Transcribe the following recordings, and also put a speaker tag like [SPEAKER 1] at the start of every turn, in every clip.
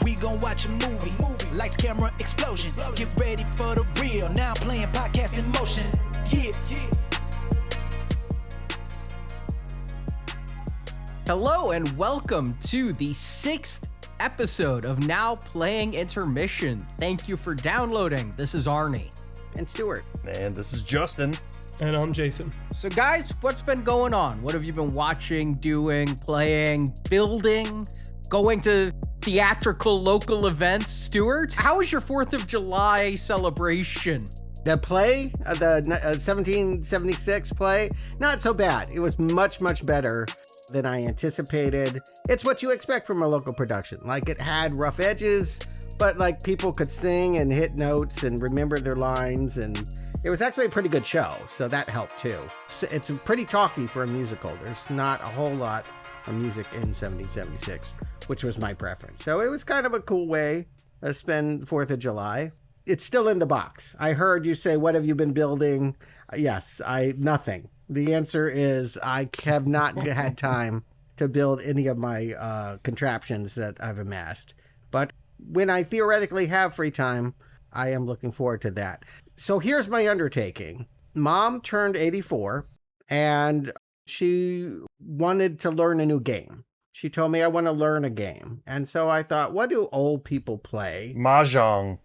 [SPEAKER 1] We gon' watch a movie. Lights, camera, explosion. Get ready for the real. Now I'm playing podcast in motion. Yeah.
[SPEAKER 2] Hello and welcome to the 6th episode of Now Playing Intermission. Thank you for downloading. This is Arnie.
[SPEAKER 3] And Stuart.
[SPEAKER 4] And this is Justin.
[SPEAKER 5] And I'm Jason.
[SPEAKER 2] So guys, what's been going on? What have you been watching, doing, playing, building, going to theatrical local events? Stuart, how was your 4th of July celebration?
[SPEAKER 3] The play, the 1776 play, not so bad. It was much better than I anticipated. It's what you expect from a local production. Like, it had rough edges, but like people could sing and hit notes and remember their lines, and it was actually a pretty good show, so that helped too. It's pretty talky for a musical. There's not a whole lot of music in 1776, which was my preference. So it was kind of a cool way to spend 4th of July. It's still in the box. I heard you say, what have you been building? Yes, nothing. The answer is I have not had time to build any of my contraptions that I've amassed. But when I theoretically have free time, I am looking forward to that. So here's my undertaking. Mom turned 84 and she wanted to learn a new game. She told me, I want to learn a game. And so I thought, what do old people play?
[SPEAKER 4] Mahjong.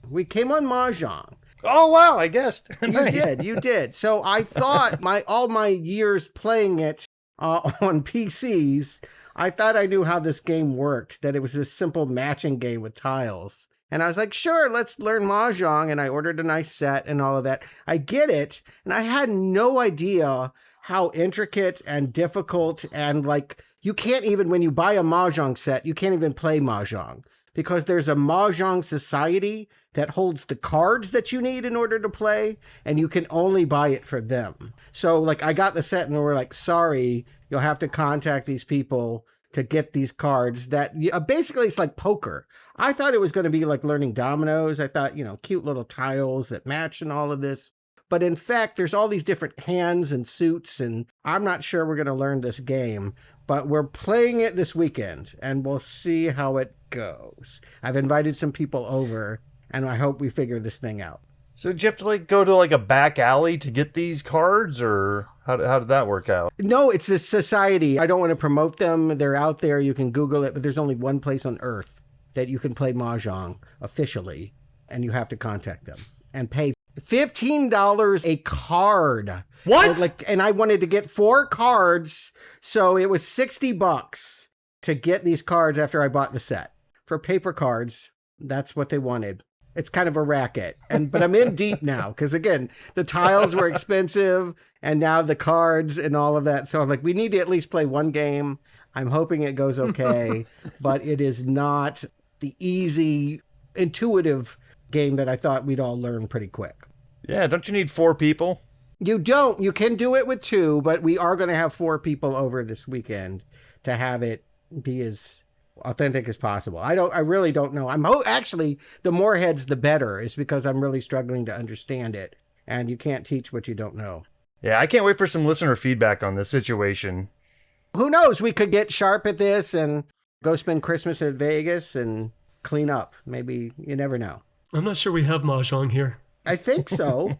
[SPEAKER 3] We came on Mahjong.
[SPEAKER 4] Oh, wow, I guessed.
[SPEAKER 3] You did. So I thought all my years playing it on PCs, I thought I knew how this game worked, that it was this simple matching game with tiles. And I was like, sure, let's learn Mahjong. And I ordered a nice set and all of that. I get it. And I had no idea how intricate and difficult, and like, you can't even, when you buy a Mahjong set, you can't even play Mahjong because there's a Mahjong society that holds the cards that you need in order to play, and you can only buy it for them. So like, I got the set and we're like, sorry, you'll have to contact these people to get these cards that basically it's like poker. I thought it was going to be like learning dominoes. I thought, cute little tiles that match and all of this. But in fact, there's all these different hands and suits, and I'm not sure we're going to learn this game, but we're playing it this weekend, and we'll see how it goes. I've invited some people over, and I hope we figure this thing out.
[SPEAKER 4] So did you have to go to a back alley to get these cards, or how did that work out?
[SPEAKER 3] No, it's a society. I don't want to promote them. They're out there. You can Google it, but there's only one place on Earth that you can play Mahjong officially, and you have to contact them and pay $15 a card.
[SPEAKER 5] What?
[SPEAKER 3] And I wanted to get 4 cards, so it was $60 to get these cards after I bought the set. For paper cards, that's what they wanted. It's kind of a racket. But I'm in deep now because, again, the tiles were expensive and now the cards and all of that. So I'm like, we need to at least play one game. I'm hoping it goes okay, but it is not the easy, intuitive game that I thought we'd all learn pretty quick.
[SPEAKER 4] Yeah, don't you need 4 people?
[SPEAKER 3] You don't. You can do it with 2, but we are going to have 4 people over this weekend to have it be as authentic as possible. I really don't know. Actually, the more heads, the better, is because I'm really struggling to understand it. And you can't teach what you don't know.
[SPEAKER 4] Yeah, I can't wait for some listener feedback on this situation.
[SPEAKER 3] Who knows? We could get sharp at this and go spend Christmas at Vegas and clean up. Maybe, you never know.
[SPEAKER 5] I'm not sure we have Mahjong here.
[SPEAKER 3] I think so.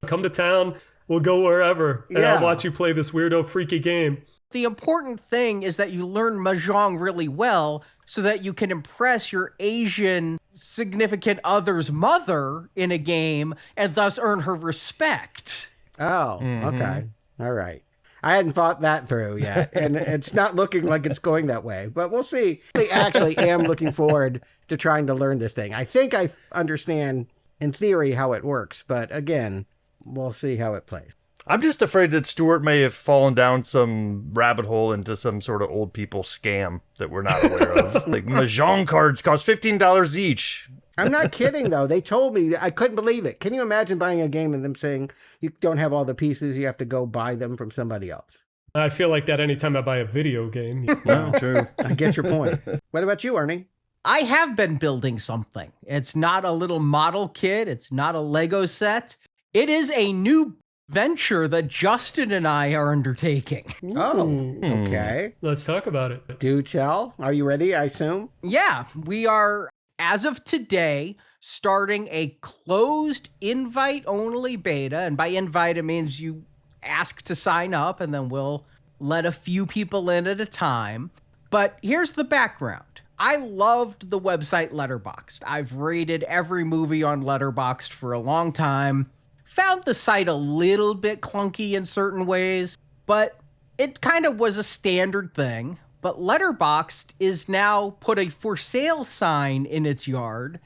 [SPEAKER 5] Come to town, we'll go wherever, and
[SPEAKER 3] Yeah.
[SPEAKER 5] I'll watch you play this weirdo, freaky game.
[SPEAKER 2] The important thing is that you learn Mahjong really well so that you can impress your Asian significant other's mother in a game and thus earn her respect.
[SPEAKER 3] Oh, okay. All right. I hadn't thought that through yet, and it's not looking like it's going that way, but we'll see. I actually am looking forward to trying to learn this thing. I think I understand in theory how it works, but again, we'll see how it plays.
[SPEAKER 4] I'm just afraid that Stuart may have fallen down some rabbit hole into some sort of old people scam that we're not aware of. Like, Mahjong cards cost $15 each.
[SPEAKER 3] I'm not kidding, though. They told me. I couldn't believe it. Can you imagine buying a game and them saying you don't have all the pieces, you have to go buy them from somebody else?
[SPEAKER 5] I feel like that anytime I buy a video game.
[SPEAKER 4] No, true.
[SPEAKER 3] I get your point. What about you, Ernie?
[SPEAKER 2] I have been building something. It's not a little model kit. It's not a Lego set. It is a new venture that Justin and I are undertaking.
[SPEAKER 3] Oh, okay.
[SPEAKER 5] Let's talk about it.
[SPEAKER 3] Do tell. Are you ready, I assume?
[SPEAKER 2] Yeah, we are, as of today, starting a closed invite-only beta. And by invite, it means you ask to sign up, and then we'll let a few people in at a time. But here's the background. I loved the website Letterboxd. I've rated every movie on Letterboxd for a long time. Found the site a little bit clunky in certain ways, but it kind of was a standard thing. But Letterboxd is now put a for sale sign in its yard,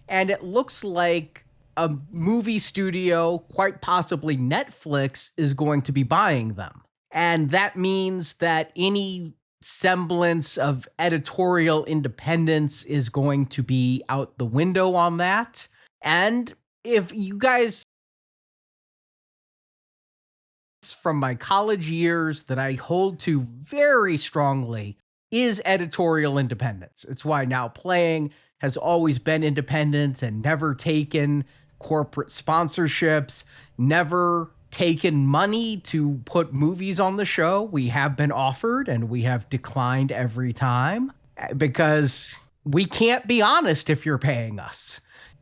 [SPEAKER 2] and it looks like a movie studio, quite possibly Netflix, is going to be buying them. And that means that any semblance of editorial independence is going to be out the window on that. And if you guys from my college years that I hold to very strongly is editorial independence. It's why Now Playing has always been independent and never taken corporate sponsorships, never taken money to put movies on the show. We have been offered and we have declined every time because we can't be honest if you're paying us.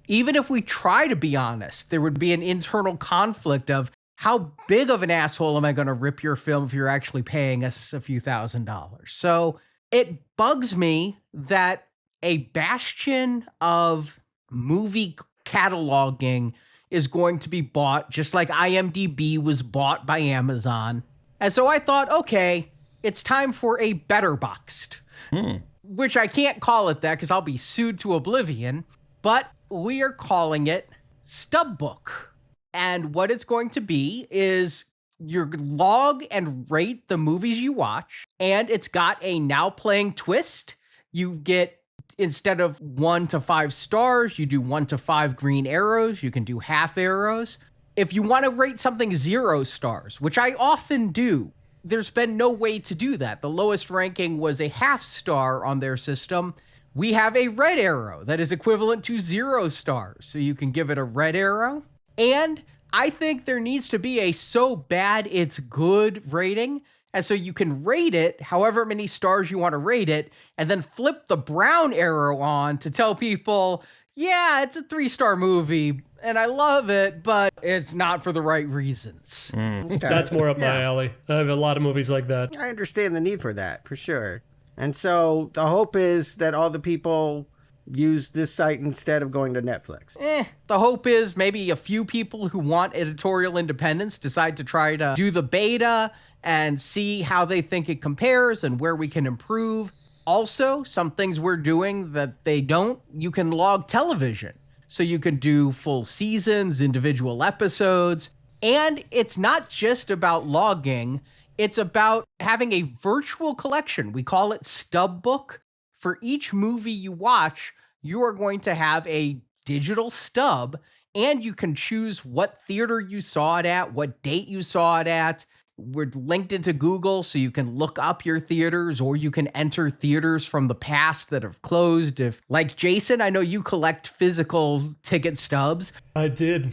[SPEAKER 2] Even if we try to be honest, there would be an internal conflict of how big of an asshole am I going to rip your film if you're actually paying us a few $1,000s? So it bugs me that a bastion of movie cataloging is going to be bought, just like IMDb was bought by Amazon. And so I thought, okay, it's time for a Better Boxed, which I can't call it that because I'll be sued to oblivion, but we are calling it Stubbook. And what it's going to be is you log and rate the movies you watch, and it's got a Now Playing twist. You get, instead of 1 to 5 stars, you do 1 to 5 green arrows. You can do half arrows. If you want to rate something 0 stars, which I often do, there's been no way to do that. The lowest ranking was a half star on their system. We have a red arrow that is equivalent to 0 stars. So you can give it a red arrow. And I think there needs to be a so bad it's good rating. And so you can rate it however many stars you want to rate it, and then flip the brown arrow on to tell people, yeah, it's a 3-star movie and I love it, but it's not for the right reasons.
[SPEAKER 3] Okay.
[SPEAKER 5] That's more up my alley. I have a lot of movies like that.
[SPEAKER 3] I understand the need for that, for sure. And so the hope is that all the people use this site instead of going to Netflix.
[SPEAKER 2] The hope is maybe a few people who want editorial independence decide to try to do the beta and see how they think it compares and where we can improve. Also, some things we're doing that they don't, you can log television. So you can do full seasons, individual episodes. And it's not just about logging, it's about having a virtual collection. We call it Stubbook. For each movie you watch, you are going to have a digital stub, and you can choose what theater you saw it at, what date you saw it at. We're linked into Google, so you can look up your theaters, or you can enter theaters from the past that have closed. If, like Jason, I know you collect physical ticket stubs.
[SPEAKER 5] I did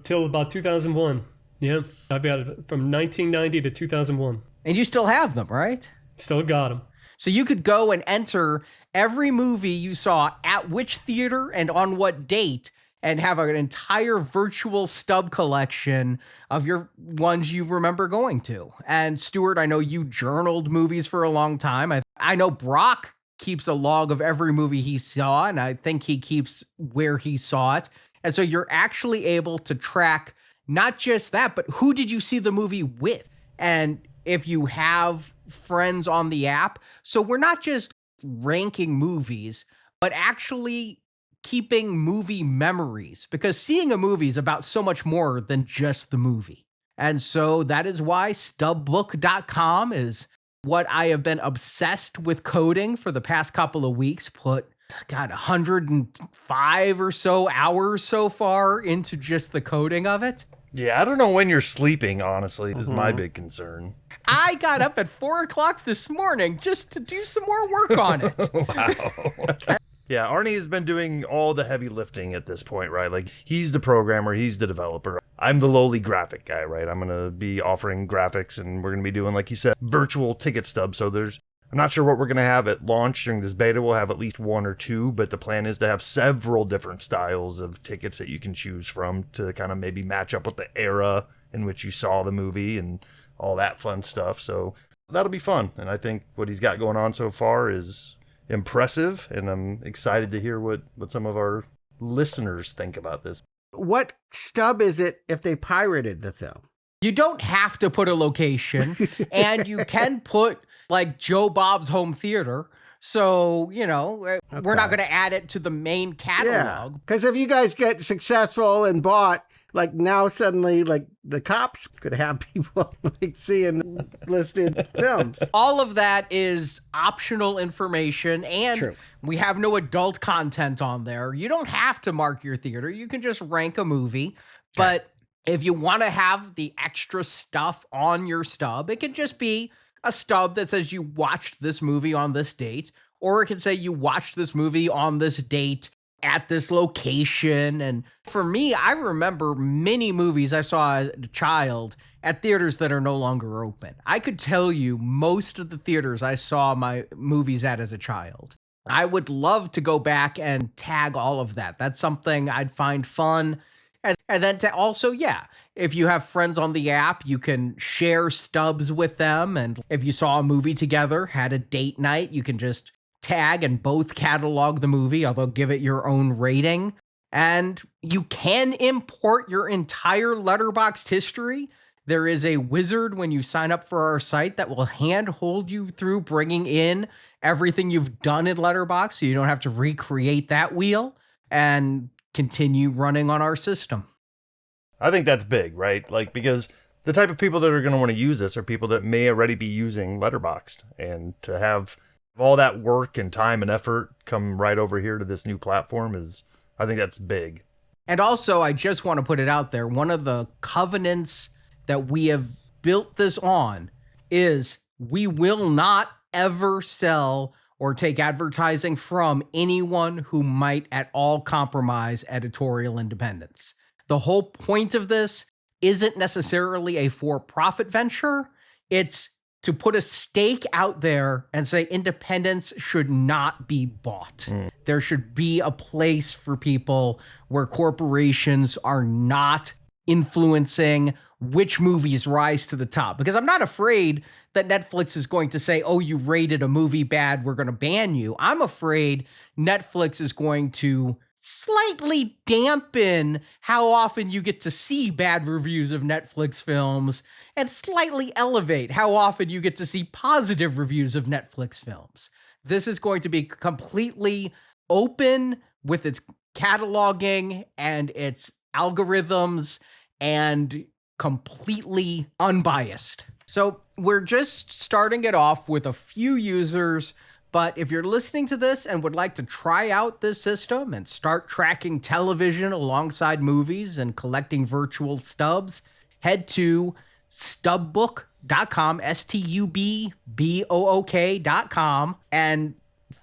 [SPEAKER 5] till about 2001. Yeah, I've got it from 1990 to 2001.
[SPEAKER 2] And you still have them, right?
[SPEAKER 5] Still got them.
[SPEAKER 2] So you could go and enter every movie you saw at which theater and on what date, and have an entire virtual stub collection of your ones you remember going to. And Stuart, I know you journaled movies for a long time. I know Brock keeps a log of every movie he saw, and I think he keeps where he saw it. And so you're actually able to track not just that, but who did you see the movie with? And if you have friends on the app. So we're not just ranking movies, but actually keeping movie memories, because seeing a movie is about so much more than just the movie. And so that is why stubbook.com is what I have been obsessed with coding for the past couple of weeks. Put, 105 or so hours so far into just the coding of it.
[SPEAKER 4] Yeah, I don't know when you're sleeping, honestly, is my big concern.
[SPEAKER 2] I got up at 4 o'clock this morning just to do some more work on it.
[SPEAKER 4] Wow. Yeah, Arnie has been doing all the heavy lifting at this point, right? Like, he's the programmer, he's the developer. I'm the lowly graphic guy, right? I'm going to be offering graphics, and we're going to be doing, like you said, virtual ticket stubs. So I'm not sure what we're going to have at launch during this beta. We'll have at least one or two, but the plan is to have several different styles of tickets that you can choose from to kind of maybe match up with the era in which you saw the movie and all that fun stuff. So that'll be fun. And I think what he's got going on so far is impressive, and I'm excited to hear what some of our listeners think about this.
[SPEAKER 3] What stub is it if they pirated the film?
[SPEAKER 2] You don't have to put a location, and you can put like Joe Bob's Home Theater. So, we're not going to add it to the main catalog.
[SPEAKER 3] Because if you guys get successful and bought, like now suddenly, like the cops could have people like seeing listed films.
[SPEAKER 2] All of that is optional information, and
[SPEAKER 3] True.
[SPEAKER 2] We have no adult content on there. You don't have to mark your theater. You can just rank a movie. But if you want to have the extra stuff on your stub, it can just be a stub that says you watched this movie on this date, or it can say you watched this movie on this date at this location. And for me, I remember many movies I saw as a child at theaters that are no longer open. I could tell you most of the theaters I saw my movies at as a child. I would love to go back and tag all of that. That's something I'd find fun. And then to also, if you have friends on the app, you can share stubs with them. And if you saw a movie together, had a date night, you can just tag and both catalog the movie, although give it your own rating. And you can import your entire Letterboxd history. There is a wizard when you sign up for our site that will handhold you through bringing in everything you've done in Letterboxd, so you don't have to recreate that wheel and continue running on our system.
[SPEAKER 4] I think that's big, right? Like, because the type of people that are going to want to use this are people that may already be using Letterboxd, and to have all that work and time and effort come right over here to this new platform I think that's big.
[SPEAKER 2] And also, I just want to put it out there, one of the covenants that we have built this on is we will not ever sell or take advertising from anyone who might at all compromise editorial independence. The whole point of this isn't necessarily a for-profit venture. It's to put a stake out there and say independence should not be bought. There should be a place for people where corporations are not influencing which movies rise to the top. Because I'm not afraid that Netflix is going to say, oh, you rated a movie bad, we're going to ban you. I'm afraid Netflix is going to slightly dampen how often you get to see bad reviews of Netflix films and slightly elevate how often you get to see positive reviews of Netflix films. This is going to be completely open with its cataloging and its algorithms and completely unbiased. So we're just starting it off with a few users. But if you're listening to this and would like to try out this system and start tracking television alongside movies and collecting virtual stubs, head to stubbook.com, stubbook.com, and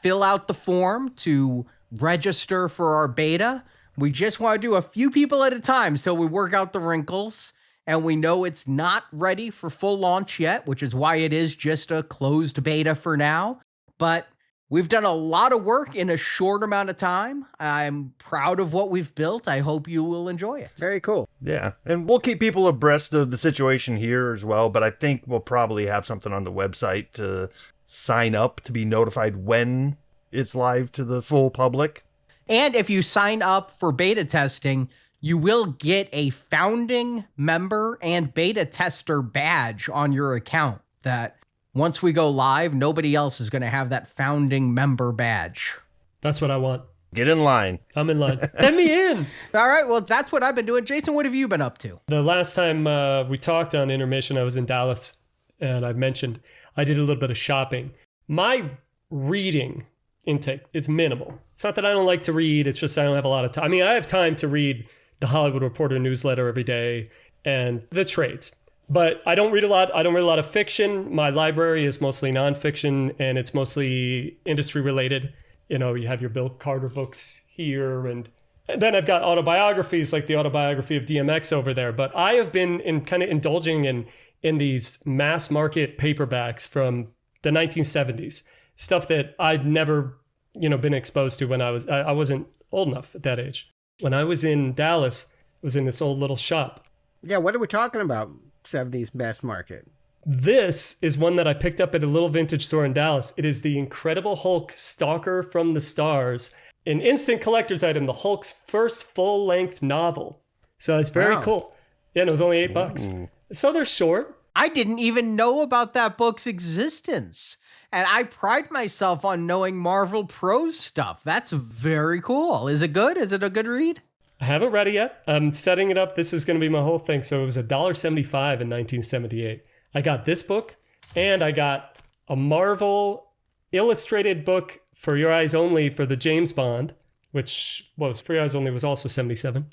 [SPEAKER 2] fill out the form to register for our beta. We just want to do a few people at a time so we work out the wrinkles. And we know it's not ready for full launch yet, which is why it is just a closed beta for now. But we've done a lot of work in a short amount of time. I'm proud of what we've built. I hope you will enjoy it.
[SPEAKER 3] Very cool.
[SPEAKER 4] Yeah, and we'll keep people abreast of the situation here as well, but I think we'll probably have something on the website to sign up to be notified when it's live to the full public.
[SPEAKER 2] And if you sign up for beta testing, you will get a founding member and beta tester badge on your account that once we go live, nobody else is going to have that founding member badge.
[SPEAKER 5] That's what I want.
[SPEAKER 4] Get in line.
[SPEAKER 5] I'm in line. Let me in.
[SPEAKER 2] All right, well, that's what I've been doing. Jason, what have you been up to?
[SPEAKER 5] The last time we talked on Intermission, I was in Dallas, and I mentioned I did a little bit of shopping. My reading intake, it's minimal. It's not that I don't like to read. It's just I don't have a lot of time. I mean, I have time to read the Hollywood Reporter newsletter every day and the trades. But I don't read a lot. I don't read a lot of fiction. My library is mostly nonfiction, and it's mostly industry related. You have your Bill Carter books here, and then I've got autobiographies like the autobiography of DMX over there. But I have been kind of indulging in these mass market paperbacks from the 1970s, stuff that I'd never, been exposed to when I wasn't old enough at that age. When I was in Dallas, I was in this old little shop.
[SPEAKER 3] Yeah, what are we talking about? 70s mass market.
[SPEAKER 5] This is one that I picked up at a little vintage store in Dallas. It is the Incredible Hulk Stalker from the Stars, an instant collector's item, the Hulk's first full-length novel. So it's very cool. Yeah, and it was only $8. So they're short.
[SPEAKER 2] I didn't even know about that book's existence. And I pride myself on knowing Marvel prose stuff. That's very cool. Is it good? Is it a good read?
[SPEAKER 5] I haven't read it yet. I'm setting it up. This is going to be my whole thing. So it was $1.75 in 1978. I got this book, and I got a Marvel illustrated book for Your Eyes Only for the James Bond, which was For Your Eyes Only was also 77.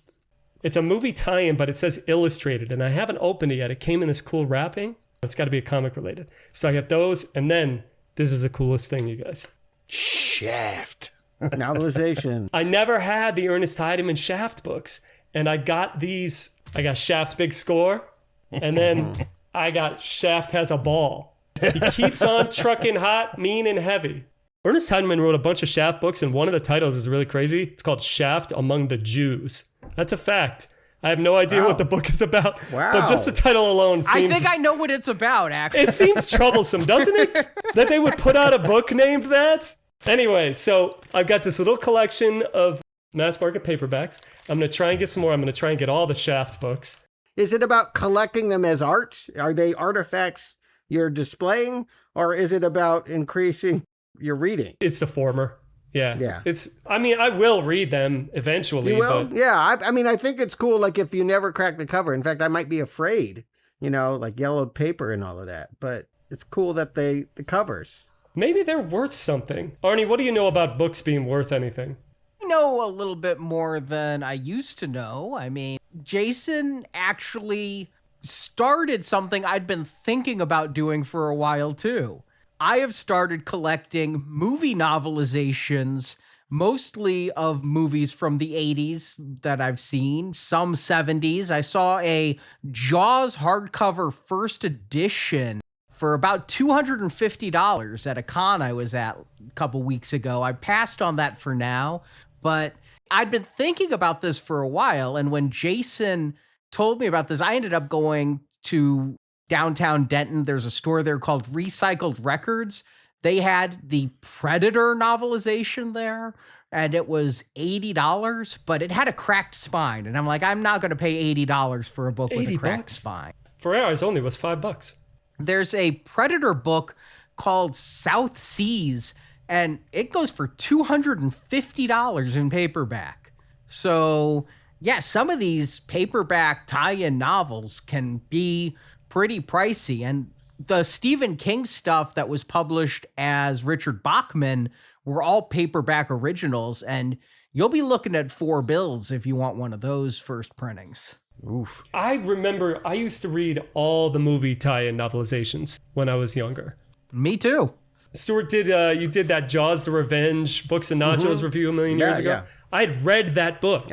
[SPEAKER 5] It's a movie tie-in, but it says illustrated, and I haven't opened it yet. It came in this cool wrapping. It's got to be a comic related. So I got those, and then this is the coolest thing, you guys.
[SPEAKER 4] Shaft.
[SPEAKER 3] Novelization.
[SPEAKER 5] I never had the Ernest Heidemann Shaft books, and I got these. I got Shaft's Big Score, and then I got Shaft Has a Ball. He keeps on trucking hot, mean, and heavy. Ernest Heidemann wrote a bunch of Shaft books, and one of the titles is really crazy. It's called Shaft Among the Jews. That's a fact. I have no idea what the book is about, but just the title alone seems...
[SPEAKER 2] I think I know what it's about, actually.
[SPEAKER 5] It seems troublesome, doesn't it? That they would put out a book named that? Anyway, so I've got this little collection of mass market paperbacks. I'm going to try and get some more. I'm going to try and get all the Shaft books.
[SPEAKER 3] Is it about collecting them as art? Are they artifacts you're displaying, or is it about increasing your reading?
[SPEAKER 5] It's the former. Yeah.
[SPEAKER 3] Yeah.
[SPEAKER 5] I will read them eventually.
[SPEAKER 3] You will?
[SPEAKER 5] But...
[SPEAKER 3] Yeah. I think it's cool. Like if you never crack the cover. In fact, I might be afraid, like yellowed paper and all of that. But it's cool that the covers.
[SPEAKER 5] Maybe they're worth something. Arnie, what do you know about books being worth anything?
[SPEAKER 2] I know a little bit more than I used to know. I mean, Jason actually started something I'd been thinking about doing for a while too. I have started collecting movie novelizations, mostly of movies from the 80s that I've seen, some 70s. I saw a Jaws hardcover first edition for about $250 at a con I was at a couple weeks ago. I passed on that for now, but I'd been thinking about this for a while, and when Jason told me about this, I ended up going to downtown Denton. There's a store there called Recycled Records. They had the Predator novelization there, and it was $80, but it had a cracked spine. And I'm like, I'm not going to pay $80 for a book with a cracked spine.
[SPEAKER 5] For Hours Only was $5.
[SPEAKER 2] There's a Predator book called South Seas, and it goes for $250 in paperback. So, yeah, some of these paperback tie-in novels can be pretty pricey. And the Stephen King stuff that was published as Richard Bachman were all paperback originals, and you'll be looking at $4 if you want one of those first printings.
[SPEAKER 4] Oof.
[SPEAKER 5] I remember I used to read all the movie tie-in novelizations when I was younger.
[SPEAKER 2] Me too.
[SPEAKER 5] Stuart, you did that Jaws the Revenge Books and Nachos review a million years ago?
[SPEAKER 3] Yeah.
[SPEAKER 5] I'd read that book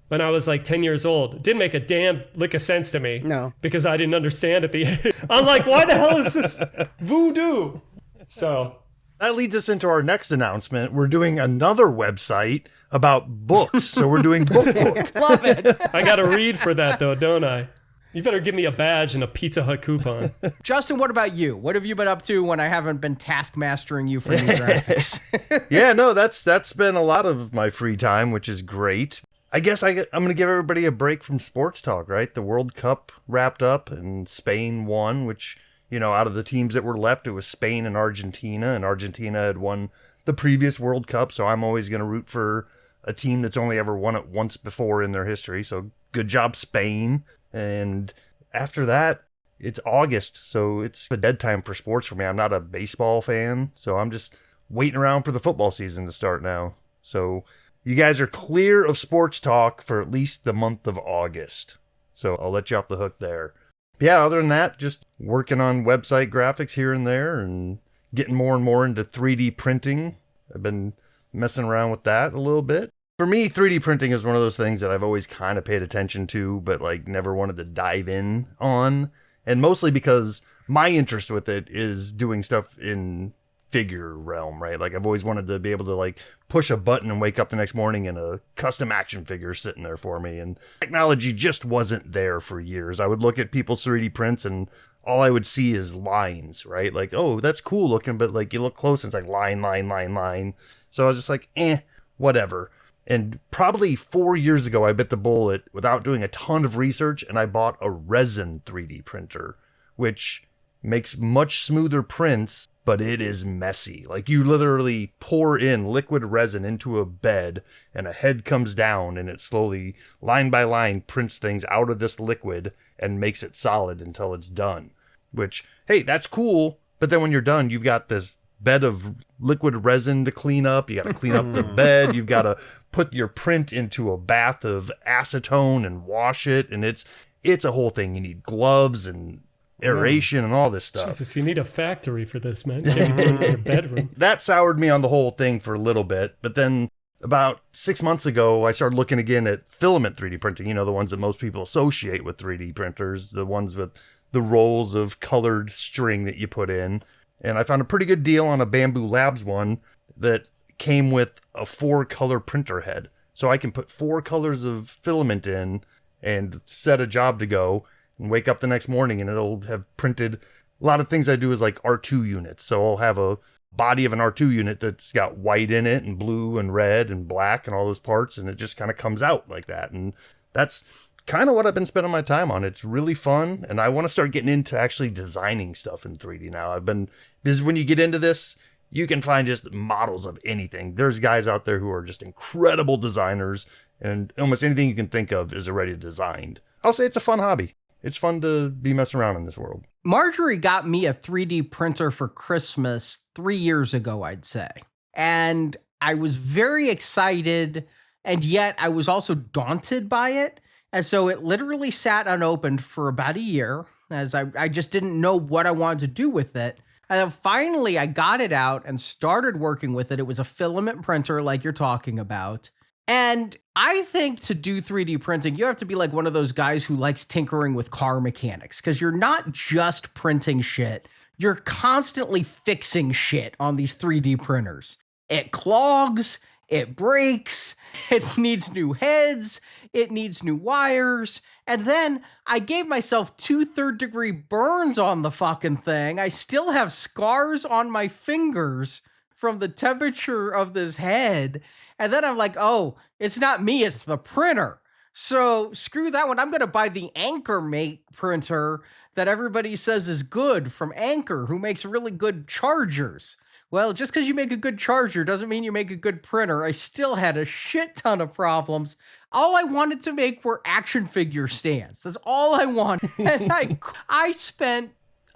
[SPEAKER 5] when I was like 10 years old. It didn't make a damn lick of sense to me.
[SPEAKER 3] No.
[SPEAKER 5] Because I didn't understand at the end. I'm like, why the hell is this voodoo? So...
[SPEAKER 4] That leads us into our next announcement. We're doing another website about books. So we're doing Book.
[SPEAKER 2] Love it.
[SPEAKER 5] I got to read for that, though, don't I? You better give me a badge and a Pizza Hut coupon.
[SPEAKER 2] Justin, what about you? What have you been up to when I haven't been taskmastering you for new graphics?
[SPEAKER 4] Yeah, no, that's been a lot of my free time, which is great. I guess I'm going to give everybody a break from sports talk, right? The World Cup wrapped up and Spain won, which... out of the teams that were left, it was Spain and Argentina had won the previous World Cup, so I'm always going to root for a team that's only ever won it once before in their history, so good job, Spain. And after that, it's August, so it's a dead time for sports for me. I'm not a baseball fan, so I'm just waiting around for the football season to start now. So you guys are clear of sports talk for at least the month of August, so I'll let you off the hook there. Yeah, other than that, just working on website graphics here and there and getting more and more into 3D printing. I've been messing around with that a little bit. For me, 3D printing is one of those things that I've always kind of paid attention to, but like never wanted to dive in on. And mostly because my interest with it is doing stuff in figure realm, right? Like I've always wanted to be able to like push a button and wake up the next morning and a custom action figure sitting there for me. And technology just wasn't there for years. I would look at people's 3D prints and all I would see is lines, right? Like, oh, that's cool looking, but like you look close and it's like line, line, line, line. So I was just like, whatever. And probably 4 years ago, I bit the bullet without doing a ton of research, and I bought a resin 3D printer, which makes much smoother prints, but it is messy. Like you literally pour in liquid resin into a bed, and a head comes down, and it slowly, line by line, prints things out of this liquid and makes it solid until it's done. Which, hey, that's cool, but then when you're done, you've got this bed of liquid resin to clean up. You got to clean up the bed. You've got to put your print into a bath of acetone and wash it. And it's a whole thing. You need gloves and aeration and all this stuff.
[SPEAKER 5] Jesus, you need a factory for this, man. You can't even put it in your bedroom.
[SPEAKER 4] That soured me on the whole thing for a little bit. But then about 6 months ago, I started looking again at filament 3D printing. You know, the ones that most people associate with 3D printers, the ones with the rolls of colored string that you put in. And I found a pretty good deal on a Bamboo Labs one that came with a 4-color printer head. So I can put 4 colors of filament in and set a job to go and wake up the next morning and it'll have printed. A lot of things I do is like R2 units. So I'll have a body of an R2 unit that's got white in it and blue and red and black and all those parts. And it just kind of comes out like that. And that's kind of what I've been spending my time on. It's really fun. And I want to start getting into actually designing stuff in 3D now. Because when you get into this, you can find just models of anything. There's guys out there who are just incredible designers, and almost anything you can think of is already designed. I'll say it's a fun hobby. It's fun to be messing around in this world.
[SPEAKER 2] Marjorie got me a 3D printer for Christmas 3 years ago, I'd say. And I was very excited, and yet I was also daunted by it. And so it literally sat unopened for about a year, as I just didn't know what I wanted to do with it. And then finally I got it out and started working with it. It was a filament printer like you're talking about. And I think to do 3D printing, you have to be like one of those guys who likes tinkering with car mechanics, because you're not just printing shit. You're constantly fixing shit on these 3D printers. It clogs, it breaks, it needs new heads, it needs new wires. And then I gave myself 2 third-degree burns on the fucking thing. I still have scars on my fingers from the temperature of this head. And then I'm like, oh, it's not me, it's the printer. So screw that one. I'm going to buy the Anchor Mate printer that everybody says is good from Anchor, who makes really good chargers. Well, just because you make a good charger doesn't mean you make a good printer. I still had a shit ton of problems. All I wanted to make were action figure stands. That's all I wanted. And I spent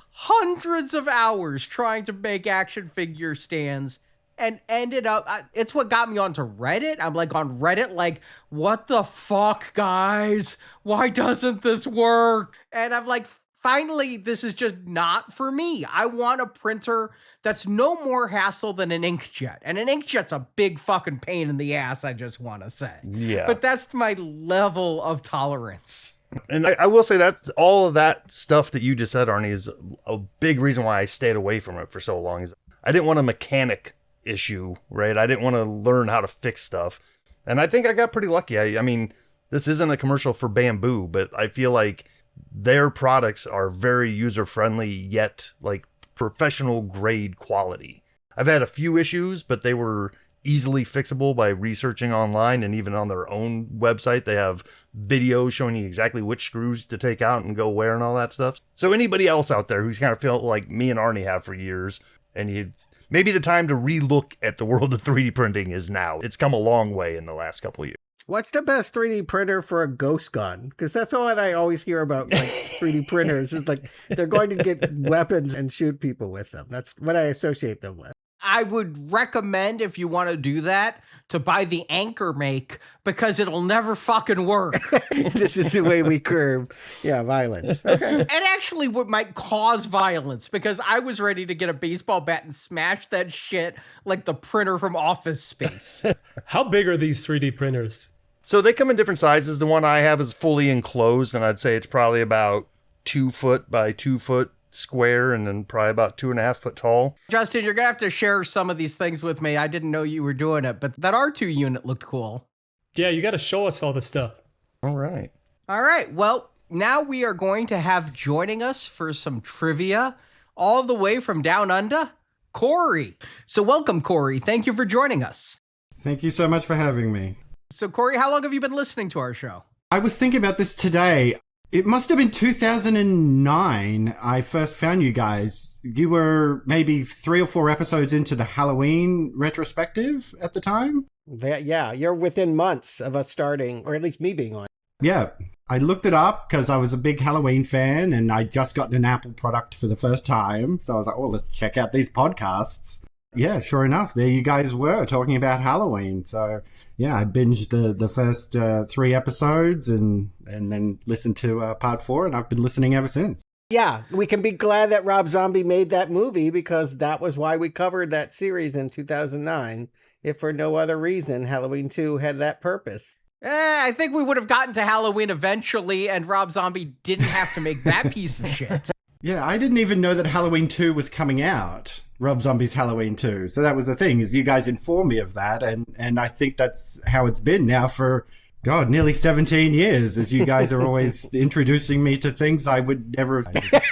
[SPEAKER 2] hundreds of hours trying to make action figure stands and ended up, it's what got me onto Reddit. I'm like on Reddit, like, what the fuck, guys? Why doesn't this work? And I'm like, finally, this is just not for me. I want a printer that's no more hassle than an inkjet. And an inkjet's a big fucking pain in the ass, I just want to say.
[SPEAKER 4] Yeah.
[SPEAKER 2] But that's my level of tolerance.
[SPEAKER 4] And I will say that all of that stuff that you just said, Arnie, is a big reason why I stayed away from it for so long. Is I didn't want a mechanic issue, right? I didn't want to learn how to fix stuff. And I think I got pretty lucky. I mean, this isn't a commercial for Bamboo, but I feel like their products are very user-friendly, yet like professional grade quality. I've had a few issues, but they were easily fixable by researching online, and even on their own website, they have videos showing you exactly which screws to take out and go where and all that stuff. So anybody else out there who's kind of felt like me and Arnie have for years, and maybe the time to relook at the world of 3D printing is now. It's come a long way in the last couple of years.
[SPEAKER 3] What's the best 3D printer for a ghost gun? Because that's what I always hear about, like 3D printers. Is like they're going to get weapons and shoot people with them. That's what I associate them with.
[SPEAKER 2] I would recommend, if you want to do that, to buy the Anchor make because it'll never fucking work.
[SPEAKER 3] This is the way we curb, violence. Okay.
[SPEAKER 2] It actually might cause violence because I was ready to get a baseball bat and smash that shit like the printer from Office Space.
[SPEAKER 5] How big are these 3D printers?
[SPEAKER 4] So they come in different sizes. The one I have is fully enclosed, and I'd say it's probably about 2 foot by 2 foot square, and then probably about 2.5 foot tall.
[SPEAKER 2] Justin, you're going to have to share some of these things with me. I didn't know you were doing it, but that R2 unit looked cool.
[SPEAKER 5] Yeah, you got to show us all this stuff.
[SPEAKER 4] All right.
[SPEAKER 2] All right. Well, now we are going to have joining us for some trivia all the way from down under, Corey. So welcome, Corey. Thank you for joining us.
[SPEAKER 6] Thank you so much for having me.
[SPEAKER 2] So, Corey, how long have you been listening to our show?
[SPEAKER 6] I was thinking about this today. It must have been 2009 I first found you guys. You were maybe 3 or 4 episodes into the Halloween retrospective at the time.
[SPEAKER 3] You're within months of us starting, or at least me being on.
[SPEAKER 6] Yeah, I looked it up because I was a big Halloween fan and I'd just gotten an Apple product for the first time. So I was like, oh, let's check out these podcasts. Yeah, sure enough, there you guys were talking about Halloween. So yeah, I binged the first 3 episodes and then listened to part 4, and I've been listening ever since.
[SPEAKER 3] Yeah, we can be glad that Rob Zombie made that movie because that was why we covered that series in 2009. If for no other reason, Halloween 2 had that purpose.
[SPEAKER 2] I think we would have gotten to Halloween eventually, and Rob Zombie didn't have to make that piece of shit.
[SPEAKER 6] Yeah, I didn't even know that Halloween 2 was coming out. Rob Zombie's Halloween 2. So that was the thing, is you guys informed me of that, and I think that's how it's been now for, God, nearly 17 years, as you guys are always introducing me to things I would never...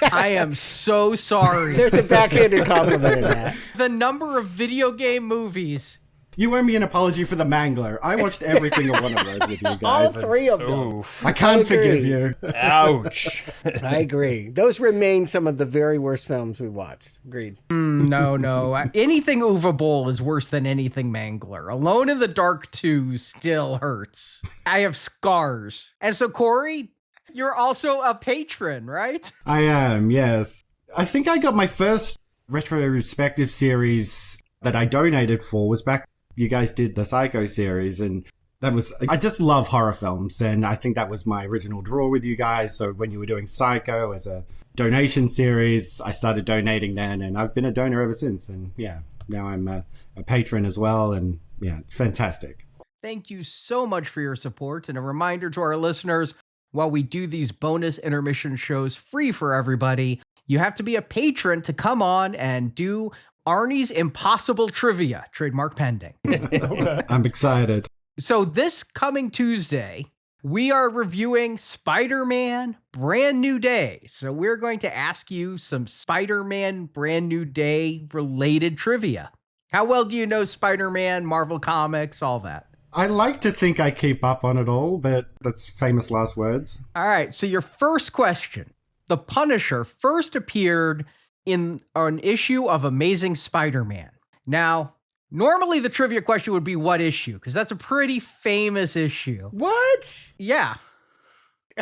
[SPEAKER 2] I am so sorry.
[SPEAKER 3] There's a backhanded compliment in that.
[SPEAKER 2] The number of video game movies.
[SPEAKER 6] You owe me an apology for the Mangler. I watched every single one of those with you guys.
[SPEAKER 3] All 3 of them.
[SPEAKER 4] Oof.
[SPEAKER 6] I can't forgive you.
[SPEAKER 4] Ouch.
[SPEAKER 3] I agree. Those remain some of the very worst films we watched. Agreed.
[SPEAKER 2] No. Anything Uwe Boll is worse than anything Mangler. Alone in the Dark 2 still hurts. I have scars. And so, Corey, you're also a patron, right?
[SPEAKER 6] I am, yes. I think I got my first retrospective series that I donated for was back. You guys did the Psycho series, and I just love horror films, and I think that was my original draw with you guys. So when you were doing Psycho as a donation series, I started donating then, and I've been a donor ever since. And yeah, now I'm a patron as well, and yeah, it's fantastic.
[SPEAKER 2] Thank you so much for your support, and a reminder to our listeners, while we do these bonus intermission shows free for everybody, you have to be a patron to come on and do Arnie's Impossible Trivia, trademark pending.
[SPEAKER 5] Okay.
[SPEAKER 6] I'm excited.
[SPEAKER 2] So this coming Tuesday, we are reviewing Spider-Man Brand New Day. So we're going to ask you some Spider-Man Brand New Day related trivia. How well do you know Spider-Man, Marvel Comics, all that?
[SPEAKER 6] I like to think I keep up on it all, but that's famous last words.
[SPEAKER 2] All right, so your first question. The Punisher first appeared in an issue of Amazing Spider-Man. Now, normally the trivia question would be what issue, because that's a pretty famous issue.
[SPEAKER 3] What?
[SPEAKER 2] Yeah.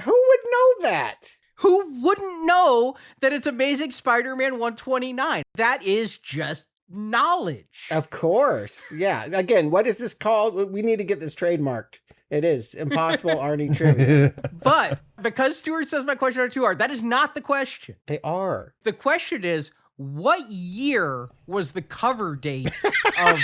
[SPEAKER 3] Who would know that?
[SPEAKER 2] Who wouldn't know that it's Amazing Spider-Man 129? That is just knowledge.
[SPEAKER 3] Of course. Yeah. Again, what is this called? We need to get this trademarked. It is Impossible Arnie Trivia.
[SPEAKER 2] But because Stuart says my questions are too hard, that is not the question.
[SPEAKER 3] They are.
[SPEAKER 2] The question is, what year was the cover date of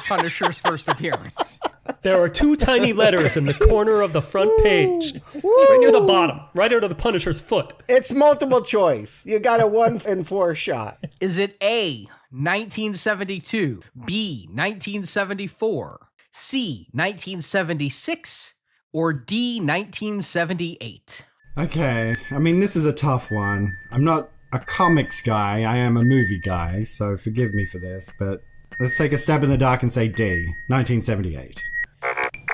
[SPEAKER 2] Punisher's first appearance?
[SPEAKER 5] There are 2 tiny letters in the corner of the front page, right near the bottom, right under the Punisher's foot.
[SPEAKER 3] It's multiple choice. You got a 1 in 4 shot.
[SPEAKER 2] Is it A, 1972, B, 1974, C, 1976, or D, 1978?
[SPEAKER 6] Okay, I mean, this is a tough one. I'm not a comics guy, I am a movie guy, so forgive me for this, but let's take a stab in the dark and say D, 1978.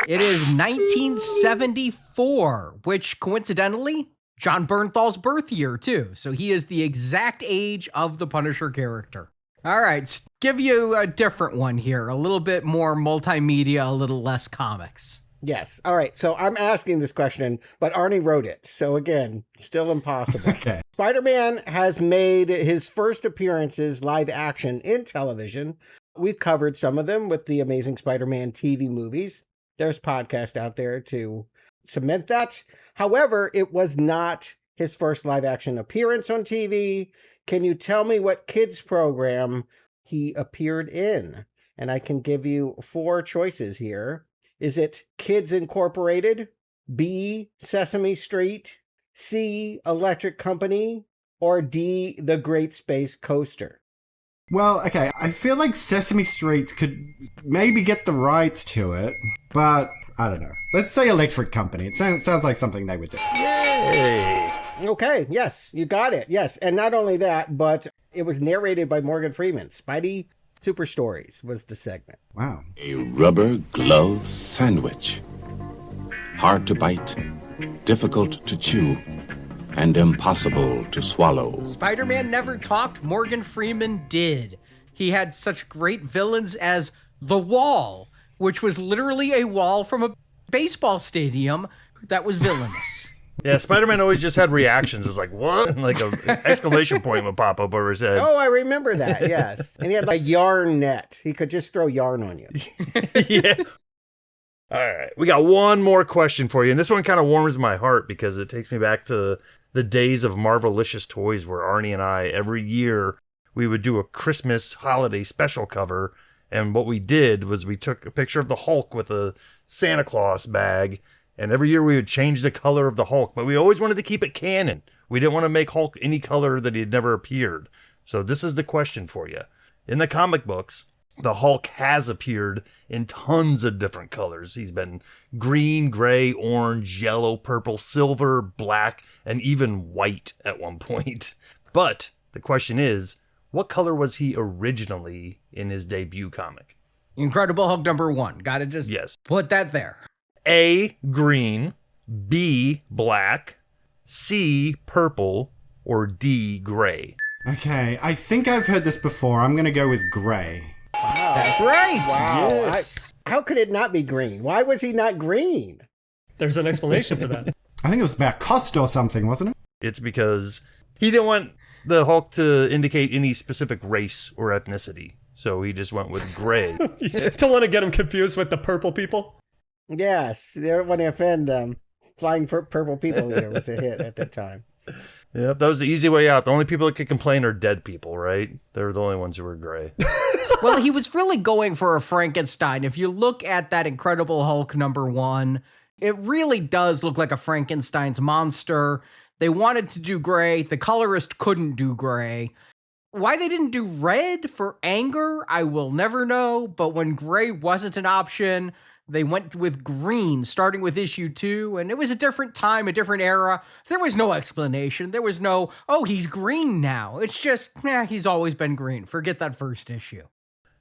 [SPEAKER 2] It is 1974, which coincidentally, John Bernthal's birth year too. So he is the exact age of the Punisher character. All right, give you a different one here, a little bit more multimedia, a little less comics.
[SPEAKER 3] Yes. All right. So I'm asking this question, but Arnie wrote it. So again, still impossible.
[SPEAKER 6] Okay.
[SPEAKER 3] Spider-Man has made his first appearances live action in television. We've covered some of them with the Amazing Spider-Man TV movies. There's podcasts out there to cement that. However, it was not his first live action appearance on TV. Can you tell me what kids program he appeared in? And I can give you 4 choices here. Is it Kids Incorporated, B, Sesame Street, C, Electric Company, or D, The Great Space Coaster?
[SPEAKER 6] Well, okay, I feel like Sesame Street could maybe get the rights to it, but I don't know. Let's say Electric Company. It sounds like something they would do.
[SPEAKER 4] Yay!
[SPEAKER 3] Okay, yes, you got it. Yes, and not only that, but it was narrated by Morgan Freeman. Spidey Super Stories was the segment.
[SPEAKER 6] Wow.
[SPEAKER 7] A rubber glove sandwich. Hard to bite, difficult to chew, and impossible to swallow.
[SPEAKER 2] Spider-Man never talked, Morgan Freeman did. He had such great villains as The Wall, which was literally a wall from a baseball stadium that was villainous.
[SPEAKER 4] Yeah, Spider-Man always just had reactions. It was like, what? And like an exclamation point would pop up over his head.
[SPEAKER 3] Oh, I remember that, yes. And he had like a yarn net. He could just throw yarn on you.
[SPEAKER 4] Yeah. All right. We got one more question for you. And this one kind of warms my heart because it takes me back to the days of Marvelicious Toys where Arnie and I, every year, we would do a Christmas holiday special cover. And what we did was we took a picture of the Hulk with a Santa Claus bag. And every year we would change the color of the Hulk, but we always wanted to keep it canon. We didn't want to make Hulk any color that he had never appeared. So this is the question for you. In the comic books, the Hulk has appeared in tons of different colors. He's been green, gray, orange, yellow, purple, silver, black, and even white at one point. But the question is, what color was he originally in his debut comic?
[SPEAKER 2] Incredible Hulk #1. Gotta just put that there.
[SPEAKER 4] A, green, B, black, C, purple, or D, gray?
[SPEAKER 6] Okay, I think I've heard this before. I'm going to go with gray.
[SPEAKER 3] Wow.
[SPEAKER 2] That's right.
[SPEAKER 3] Wow.
[SPEAKER 4] Yes.
[SPEAKER 3] How could it not be green? Why was he not green?
[SPEAKER 5] There's an explanation for that.
[SPEAKER 6] I think it was about cost or something, wasn't it?
[SPEAKER 4] It's because he didn't want the Hulk to indicate any specific race or ethnicity. So he just went with gray.
[SPEAKER 5] You don't want to get him confused with the purple people?
[SPEAKER 3] Yes, they don't want to offend them. Flying Purple People here was a hit at the time.
[SPEAKER 4] Yep, that was the easy way out. The only people that could complain are dead people, right? They're the only ones who were gray.
[SPEAKER 2] Well, he was really going for a Frankenstein. If you look at that Incredible Hulk #1, it really does look like a Frankenstein's monster. They wanted to do gray. The colorist couldn't do gray. Why they didn't do red for anger, I will never know. But when gray wasn't an option, they went with green, starting with issue 2, and it was a different time, a different era. There was no explanation. There was no, oh, he's green now. It's just, he's always been green. Forget that first issue.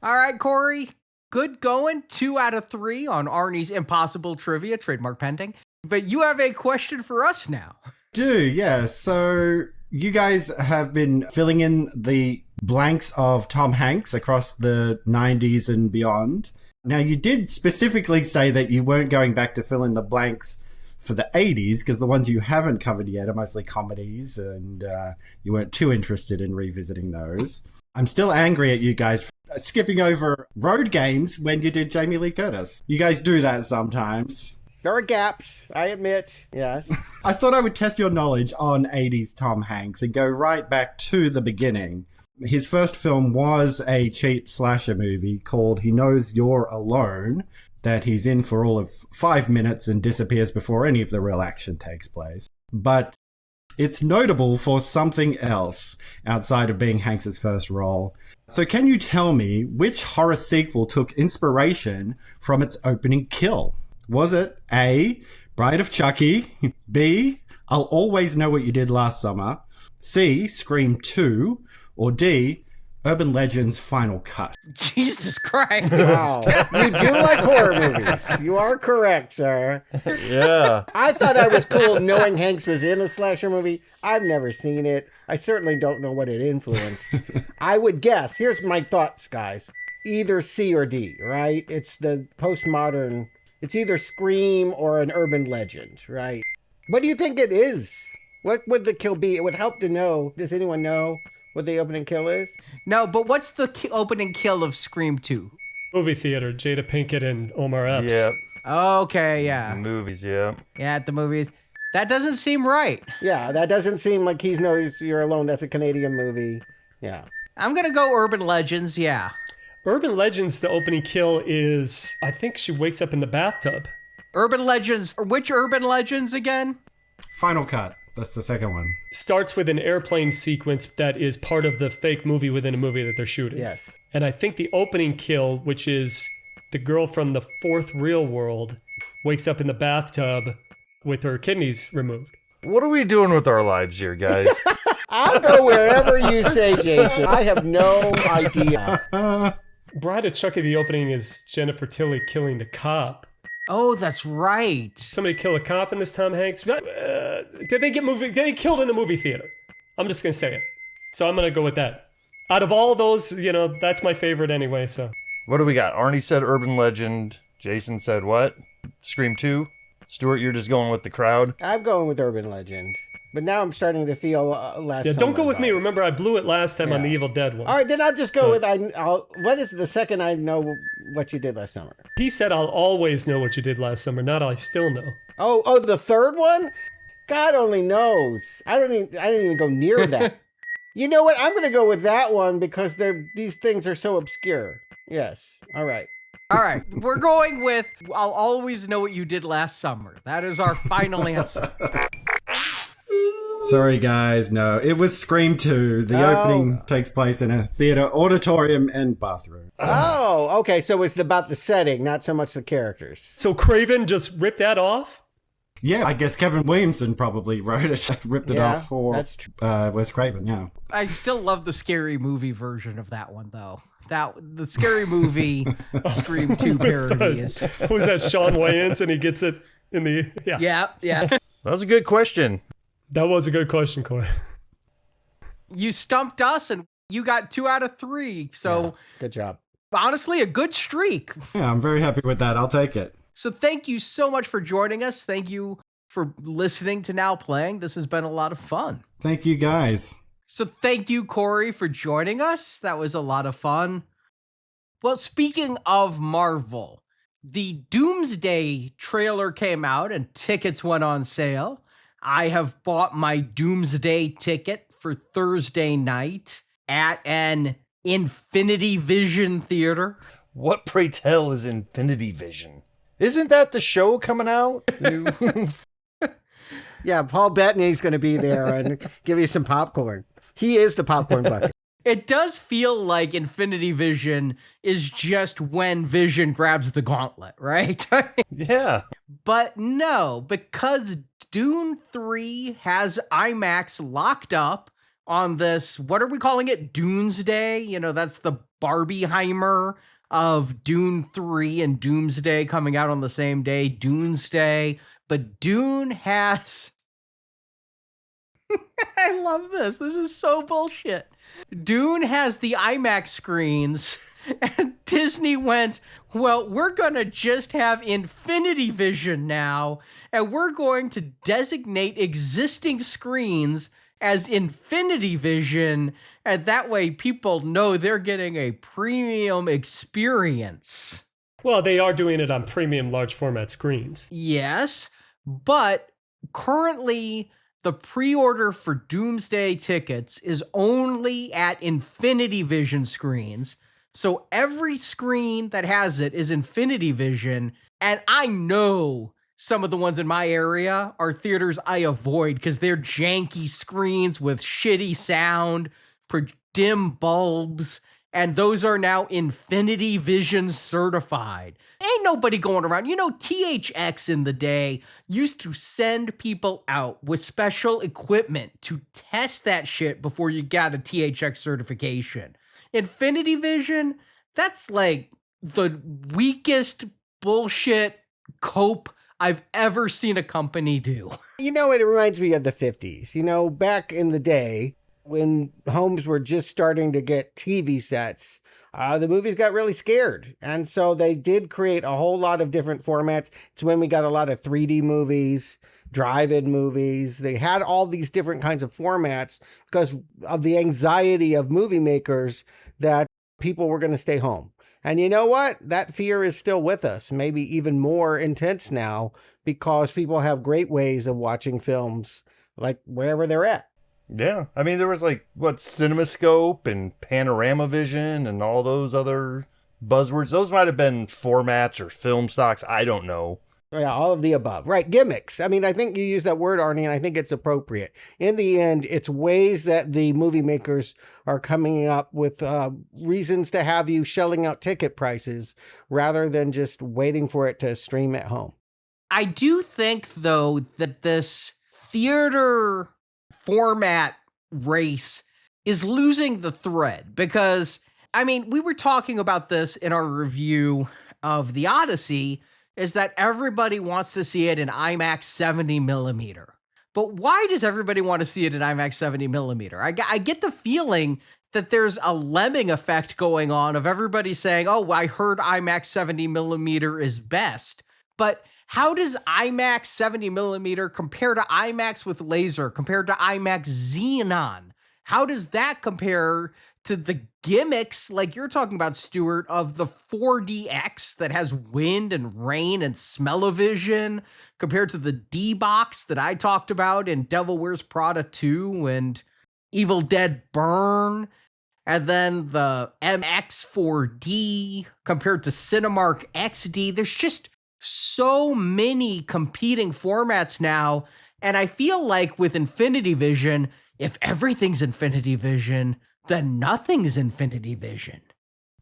[SPEAKER 2] All right, Corey, good going. 2 out of 3 on Arnie's Impossible Trivia, trademark pending. But you have a question for us now.
[SPEAKER 6] Yeah. So you guys have been filling in the blanks of Tom Hanks across the 90s and beyond. Now, you did specifically say that you weren't going back to fill in the blanks for the 80s, because the ones you haven't covered yet are mostly comedies, and you weren't too interested in revisiting those. I'm still angry at you guys for skipping over road games when you did Jamie Lee Curtis. You guys do that sometimes.
[SPEAKER 3] There are gaps, I admit, yes.
[SPEAKER 6] I thought I would test your knowledge on 80s Tom Hanks and go right back to the beginning. His first film was a cheap slasher movie called He Knows You're Alone, that he's in for all of 5 minutes and disappears before any of the real action takes place. But it's notable for something else outside of being Hanks' first role. So can you tell me which horror sequel took inspiration from its opening kill? Was it A, Bride of Chucky, B, I'll Always Know What You Did Last Summer, C, Scream 2, or D, Urban Legend's Final Cut?
[SPEAKER 2] Jesus Christ.
[SPEAKER 3] Wow. You do like horror movies. You are correct, sir.
[SPEAKER 4] Yeah.
[SPEAKER 3] I thought I was cool knowing Hanks was in a slasher movie. I've never seen it. I certainly don't know what it influenced. I would guess, here's my thoughts, guys. Either C or D, right? It's the postmodern It's either Scream or an urban legend, right? What do you think it is? What would the kill be? It would help to know. Does anyone know what the opening kill is?
[SPEAKER 2] No, but what's the opening kill of Scream 2?
[SPEAKER 5] Movie theater, Jada Pinkett and Omar Epps.
[SPEAKER 4] Yeah,
[SPEAKER 2] Okay, yeah.
[SPEAKER 4] movies, yeah.
[SPEAKER 2] Yeah, at the movies. That doesn't seem right.
[SPEAKER 3] Yeah, that doesn't seem like He's No You're Alone. That's a Canadian movie. Yeah.
[SPEAKER 2] I'm going to go urban legends, yeah.
[SPEAKER 5] Urban Legends, the opening kill is, I think she wakes up in the bathtub.
[SPEAKER 2] Urban legends. Which urban legends again?
[SPEAKER 6] Final Cut. That's the second one.
[SPEAKER 5] Starts with an airplane sequence that is part of the fake movie within a movie that they're shooting.
[SPEAKER 3] Yes.
[SPEAKER 5] And I think the opening kill, which is the girl from the fourth real world, wakes up in the bathtub with her kidneys removed.
[SPEAKER 4] What are we doing with our lives here, guys?
[SPEAKER 3] I'll go wherever you say, Jason. I have no idea.
[SPEAKER 5] Bride of Chucky, the opening is Jennifer Tilly killing the cop.
[SPEAKER 2] Oh, that's right.
[SPEAKER 5] Somebody kill a cop in this Tom Hanks? Did they get killed in a movie theater? I'm just going to say it. So I'm going to go with that. Out of all those, that's my favorite anyway, so.
[SPEAKER 4] What do we got? Arnie said urban legend. Jason said what? Scream 2? Stuart, you're just going with the crowd?
[SPEAKER 3] I'm going with urban legend. But now I'm starting to feel less.
[SPEAKER 5] Yeah, don't go with me.
[SPEAKER 3] vibes.
[SPEAKER 5] Remember, I blew it last time on the
[SPEAKER 3] Yeah.
[SPEAKER 5] Evil Dead one.
[SPEAKER 3] All right, then I'll just go with what is the second I know what you did last summer?
[SPEAKER 5] He said, I'll always know what you did last summer, not I still know.
[SPEAKER 3] Oh, the third one? God only knows. I didn't even go near that. You know what? I'm going to go with that one because these things are so obscure. Yes. All right.
[SPEAKER 2] All right, we're going with I'll always know what you did last summer. That is our final answer.
[SPEAKER 6] Sorry, guys. No, it was Scream 2. The opening takes place in a theater, auditorium, and bathroom.
[SPEAKER 3] Oh, okay. So it's about the setting, not so much the characters.
[SPEAKER 5] So Craven just ripped that off?
[SPEAKER 6] Yeah, I guess Kevin Williamson probably wrote it, ripped it
[SPEAKER 3] Yeah,
[SPEAKER 6] off for
[SPEAKER 3] that's true.
[SPEAKER 6] Wes Craven, yeah.
[SPEAKER 2] I still love the Scary Movie version of that one, though. The Scary Movie Scream 2 parody is...
[SPEAKER 5] Was that Sean Wayans and he gets it in the... Yeah.
[SPEAKER 2] Yeah.
[SPEAKER 4] That was a good question.
[SPEAKER 5] That was a good question, Corey.
[SPEAKER 2] You stumped us, and you got 2 out of 3. So,
[SPEAKER 3] Yeah, good job.
[SPEAKER 2] honestly, a good streak.
[SPEAKER 6] Yeah, I'm very happy with that. I'll take it.
[SPEAKER 2] So thank you so much for joining us. Thank you for listening to Now Playing. This has been a lot of fun.
[SPEAKER 6] Thank you, guys.
[SPEAKER 2] So thank you, Corey, for joining us. That was a lot of fun. Well, speaking of Marvel, the Doomsday trailer came out and tickets went on sale. I have bought my Doomsday ticket for Thursday night at an Infinity Vision theater.
[SPEAKER 4] What, pray tell, is Infinity Vision? Isn't that the show coming out?
[SPEAKER 3] Yeah, Paul Bettany's going to be there and give you some popcorn. He is the popcorn bucket.
[SPEAKER 2] It does feel like Infinity Vision is just when Vision grabs the gauntlet, right?
[SPEAKER 4] Yeah.
[SPEAKER 2] But no, because Dune 3 has IMAX locked up on this, what are we calling it? Doomsday? That's the Barbieheimer of Dune 3 and Doomsday coming out on the same day, Doomsday. But Dune has... I love this. This is so bullshit. Dune has the IMAX screens, and Disney went, well, we're going to just have Infinity Vision now, and we're going to designate existing screens as Infinity Vision, and that way people know they're getting a premium experience.
[SPEAKER 5] Well, they are doing it on premium large format screens.
[SPEAKER 2] Yes, but currently the pre-order for Doomsday tickets is only at Infinity Vision screens. So every screen that has it is Infinity Vision, and I know some of the ones in my area are theaters I avoid because they're janky screens with shitty sound, dim bulbs, and those are now Infinity Vision certified. Ain't nobody going around. THX in the day used to send people out with special equipment to test that shit before you got a THX certification. Infinity Vision, that's like the weakest bullshit cope I've ever seen a company do.
[SPEAKER 3] It reminds me of the 50s. Back in the day when homes were just starting to get TV sets, the movies got really scared. And so they did create a whole lot of different formats. It's when we got a lot of 3D movies, drive-in movies. They had all these different kinds of formats because of the anxiety of movie makers that people were going to stay home. And you know what? That fear is still with us, maybe even more intense now because people have great ways of watching films like wherever they're at.
[SPEAKER 4] Yeah. I mean, there was like, CinemaScope and Panorama Vision and all those other buzzwords. Those might have been formats or film stocks. I don't know.
[SPEAKER 3] Yeah, all of the above. Right, gimmicks. I mean, I think you use that word, Arnie, and I think it's appropriate. In the end, it's ways that the movie makers are coming up with reasons to have you shelling out ticket prices rather than just waiting for it to stream at home.
[SPEAKER 2] I do think, though, that this theater format race is losing the thread because, I mean, we were talking about this in our review of The Odyssey, is that everybody wants to see it in IMAX 70 millimeter. But why does everybody want to see it in IMAX 70 millimeter? I get the feeling that there's a lemming effect going on of everybody saying, oh, I heard IMAX 70 millimeter is best. But how does IMAX 70 millimeter compare to IMAX with laser, compared to IMAX Xenon? How does that compare to the gimmicks, like you're talking about, Stuart, of the 4DX that has wind and rain and smell-o-vision, compared to the D-Box that I talked about in Devil Wears Prada 2 and Evil Dead Burn, and then the MX4D compared to Cinemark XD? There's just so many competing formats now, and I feel like with Infinity Vision, if everything's Infinity Vision, then nothing's Infinity Vision.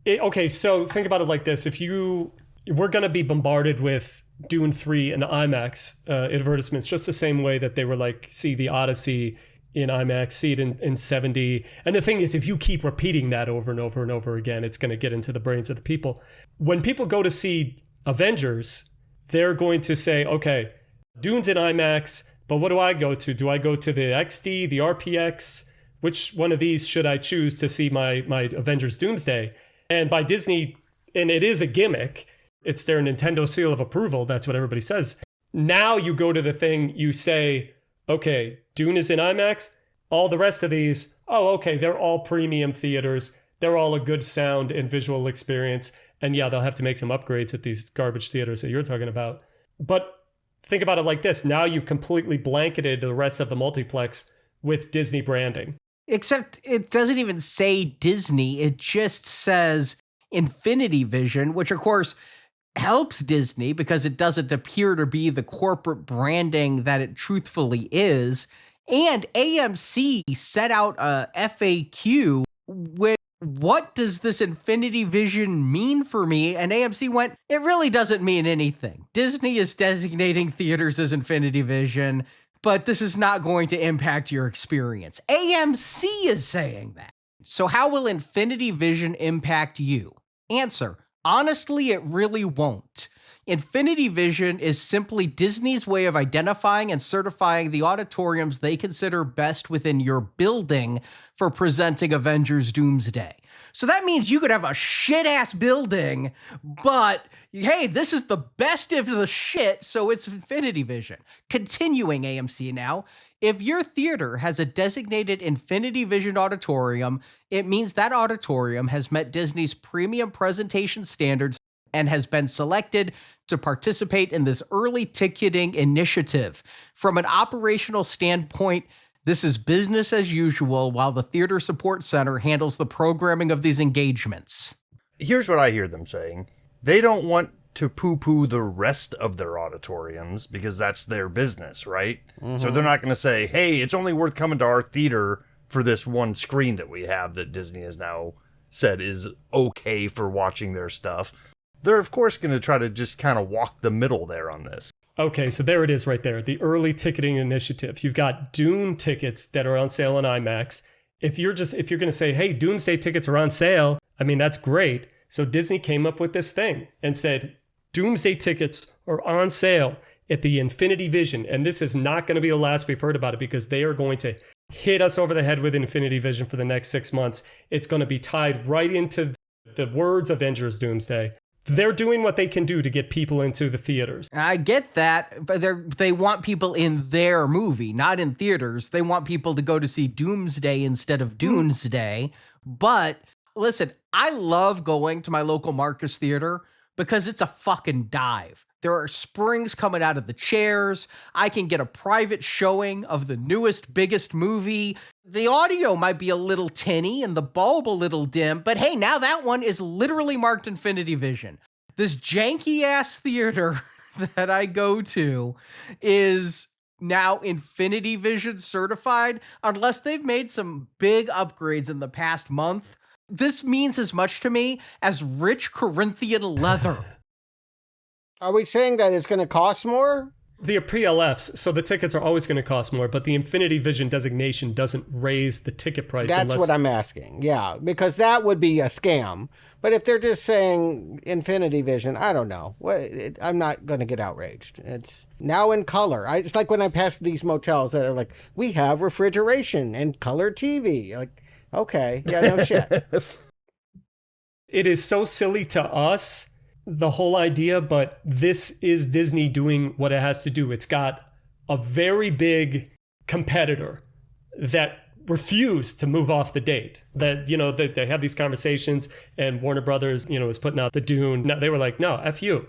[SPEAKER 5] Okay, so think about it like this. We're going to be bombarded with Dune 3 and IMAX advertisements, just the same way that they were like, see the Odyssey in IMAX, see it in 70. And the thing is, if you keep repeating that over and over and over again, it's going to get into the brains of the people. When people go to see Avengers, they're going to say, okay, Dune's in IMAX, but what do I go to? Do I go to the XD, the RPX? Which one of these should I choose to see my Avengers Doomsday? And by Disney, and it is a gimmick, it's their Nintendo seal of approval, that's what everybody says. Now you go to the thing, you say, okay, Dune is in IMAX, all the rest of these, oh, okay, they're all premium theaters, they're all a good sound and visual experience, and yeah, they'll have to make some upgrades at these garbage theaters that you're talking about. But think about it like this, now you've completely blanketed the rest of the multiplex with Disney branding.
[SPEAKER 2] Except it doesn't even say Disney. It just says Infinity Vision, which of course helps Disney because it doesn't appear to be the corporate branding that it truthfully is. And AMC set out a FAQ with, what does this Infinity Vision mean for me? And AMC went, it really doesn't mean anything. Disney is designating theaters as Infinity Vision, but this is not going to impact your experience. AMC is saying that. So how will Infinity Vision impact you? Answer, honestly, it really won't. Infinity Vision is simply Disney's way of identifying and certifying the auditoriums they consider best within your building for presenting Avengers Doomsday. So that means you could have a shit-ass building, but hey, this is the best of the shit, so it's Infinity Vision. Continuing AMC now, if your theater has a designated Infinity Vision auditorium, it means that auditorium has met Disney's premium presentation standards and has been selected to participate in this early ticketing initiative. From an operational standpoint, this is business as usual while the Theater Support Center handles the programming of these engagements.
[SPEAKER 4] Here's what I hear them saying. They don't want to poo-poo the rest of their auditoriums because that's their business, right? Mm-hmm. So they're not going to say, hey, it's only worth coming to our theater for this one screen that we have that Disney has now said is okay for watching their stuff. They're, of course, going to try to just kind of walk the middle there on this.
[SPEAKER 5] Okay, so there it is right there, the early ticketing initiative. You've got Dune tickets that are on sale on IMAX. If you're going to say, hey, Doomsday tickets are on sale, I mean, that's great. So Disney came up with this thing and said, Doomsday tickets are on sale at the Infinity Vision. And this is not going to be the last we've heard about it because they are going to hit us over the head with Infinity Vision for the next 6 months. It's going to be tied right into The words Avengers Doomsday. They're doing what they can do to get people into the theaters.
[SPEAKER 2] I get that, but they want people in their movie, not in theaters. They want people to go to see Doomsday instead of Doomsday. But listen, I love going to my local Marcus Theater because it's a fucking dive. There are springs coming out of the chairs. I can get a private showing of the newest, biggest movie. The audio might be a little tinny and the bulb a little dim, but hey, now that one is literally marked Infinity Vision. This janky-ass theater that I go to is now Infinity Vision certified, unless they've made some big upgrades in the past month. This means as much to me as rich Corinthian leather.
[SPEAKER 3] Are we saying that it's going to cost more?
[SPEAKER 5] The pre-LFs, so the tickets are always going to cost more, but the Infinity Vision designation doesn't raise the ticket price.
[SPEAKER 3] That's what I'm asking. Yeah, because that would be a scam. But if they're just saying Infinity Vision, I don't know. I'm not going to get outraged. It's now in color. It's like when I pass these motels that are like, we have refrigeration and color TV. Like, okay, yeah, no shit.
[SPEAKER 5] It is so silly to us, the whole idea, but this is Disney doing what it has to do. It's got a very big competitor that refused to move off the date. That, they have these conversations, and Warner Brothers, is putting out the Dune. Now, they were like, no, F you.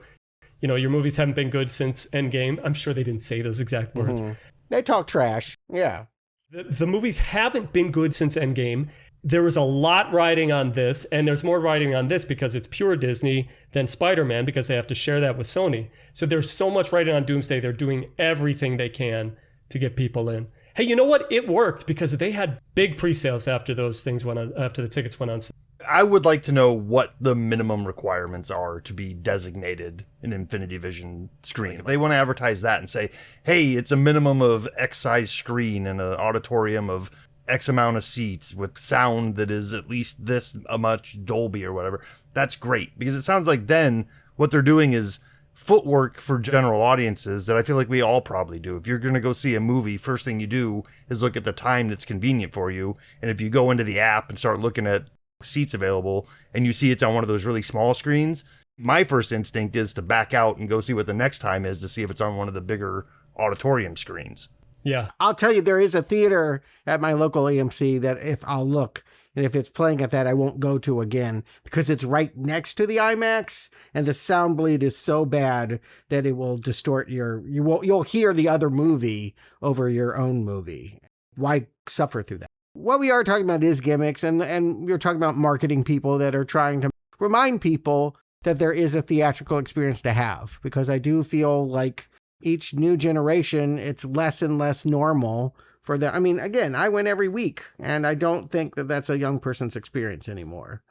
[SPEAKER 5] Your movies haven't been good since Endgame. I'm sure they didn't say those exact words.
[SPEAKER 3] Mm-hmm. They talk trash. Yeah.
[SPEAKER 5] The movies haven't been good since Endgame. There was a lot riding on this, and there's more riding on this because it's pure Disney than Spider-Man, because they have to share that with Sony. So there's so much riding on Doomsday. They're doing everything they can to get people in. Hey, you know what? It worked because they had big pre-sales after those things went on, after the tickets went on sale.
[SPEAKER 4] I would like to know what the minimum requirements are to be designated an Infinity Vision screen. If they want to advertise that and say, hey, it's a minimum of X size screen in an auditorium of X amount of seats with sound that is at least this much Dolby or whatever, that's great. Because it sounds like then what they're doing is footwork for general audiences that I feel like we all probably do. If you're going to go see a movie, first thing you do is look at the time that's convenient for you. And if you go into the app and start looking at seats available and you see it's on one of those really small screens, my first instinct is to back out and go see what the next time is to see if it's on one of the bigger auditorium screens.
[SPEAKER 5] Yeah.
[SPEAKER 3] I'll tell you, there is a theater at my local AMC that if I'll look, and if it's playing at that, I won't go to again because it's right next to the IMAX, and the sound bleed is so bad that it will distort you'll hear the other movie over your own movie. Why suffer through that? What we are talking about is gimmicks, and we're talking about marketing people that are trying to remind people that there is a theatrical experience to have, because I do feel like each new generation, it's less and less normal for them. I mean, again, I went every week, and I don't think that that's a young person's experience anymore.